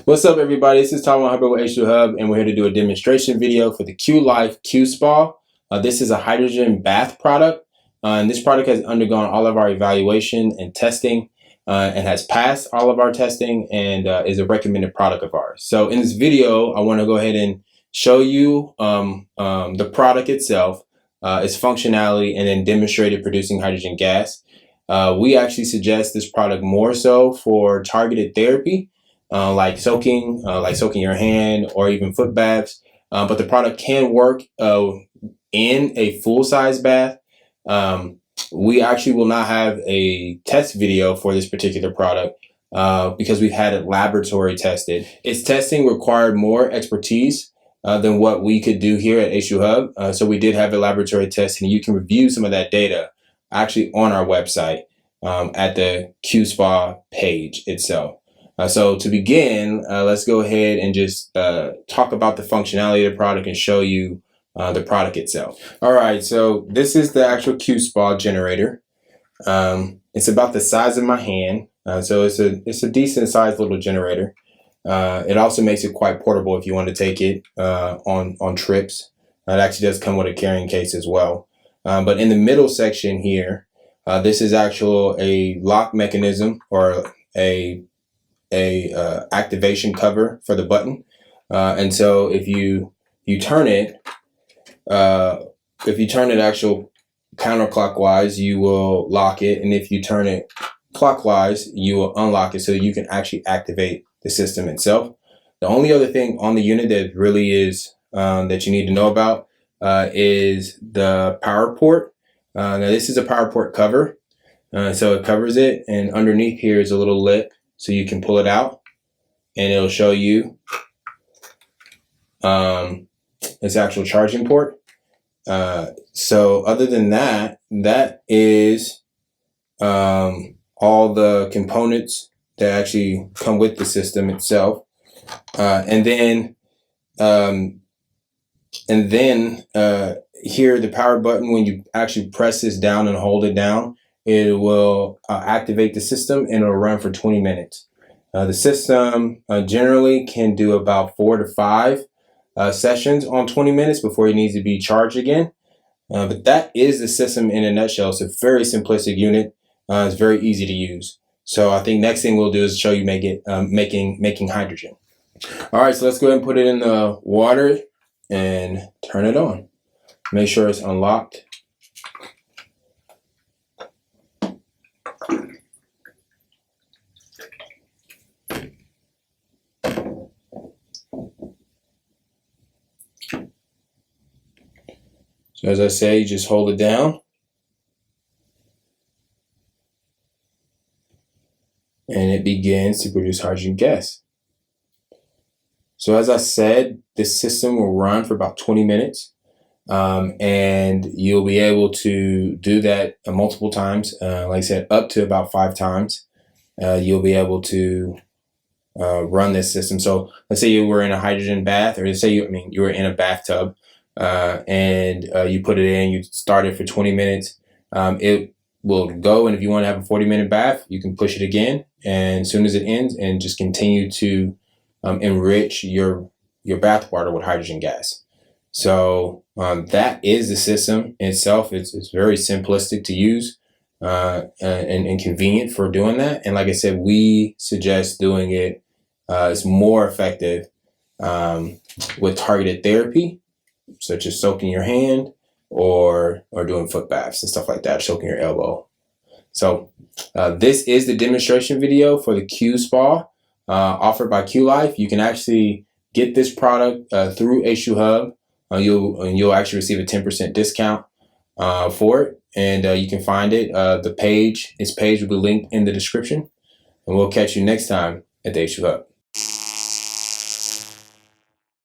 What's up, everybody? This is Tywon with H2Hubb, and we're here to do a demonstration video for the QLife QSpa. This is a hydrogen bath product, and this product has undergone all of our evaluation and testing, and has passed all of our testing, and is a recommended product of ours. So in this video, I want to go ahead and show you the product itself, its functionality, and then demonstrate it producing hydrogen gas. We actually suggest this product more so for targeted therapy, like soaking your hand or even foot baths. But the product can work in a full-size bath. We actually will not have a test video for this particular product because we've had it laboratory tested. Its testing required more expertise than what we could do here at H2Hubb. So we did have a laboratory test, and you can review some of that data actually on our website at the QSpa page itself. So to begin, let's go ahead and just talk about the functionality of the product and show you the product itself. All right, so this is the actual QSpa generator. It's about the size of my hand, so it's a decent sized little generator. It also makes it quite portable if you want to take it on trips. It actually does come with a carrying case as well. But in the middle section here, this is a lock mechanism or a activation cover for the button, and so if you turn it actual counterclockwise, you will lock it, and if you turn it clockwise, you will unlock it, so you can actually activate the system itself. The only other thing on the unit that really is that you need to know about is the power port. Now this is a power port cover, so it covers it, and underneath here is a little lip, so you can pull it out and it'll show you its actual charging port. So other than that, that is all the components that actually come with the system itself. And then here, the power button, when you actually press this down and hold it down, it will activate the system, and it'll run for 20 minutes. The system generally can do about 4 to 5 sessions on 20 minutes before it needs to be charged again. But that is the system in a nutshell. It's a very simplistic unit. It's very easy to use. So I think next thing we'll do is show you making hydrogen. All right, so let's go ahead and put it in the water and turn it on. Make sure it's unlocked. So as I say, you just hold it down, and it begins to produce hydrogen gas. So as I said, this system will run for about 20 minutes, and you'll be able to do that multiple times. Like I said, up to about 5 times, you'll be able to run this system. So let's say you were in a hydrogen bath, or let's say you were in a bathtub, and you put it in, you start it for 20 minutes. It will go, and if you want to have a 40-minute bath, you can push it again, and as soon as it ends, and just continue to enrich your bath water with hydrogen gas. So that is the system itself. It's very simplistic to use and convenient for doing that. And like I said, we suggest doing it. It's more effective with targeted therapy, such as soaking your hand or doing foot baths and stuff like that, soaking your elbow. So this is the demonstration video for the QSpa offered by QLife. You can actually get this product through H2Hubb. You'll actually receive a 10% discount for it, and you can find it. Its page will be linked in the description, and we'll catch you next time at the H2Hubb.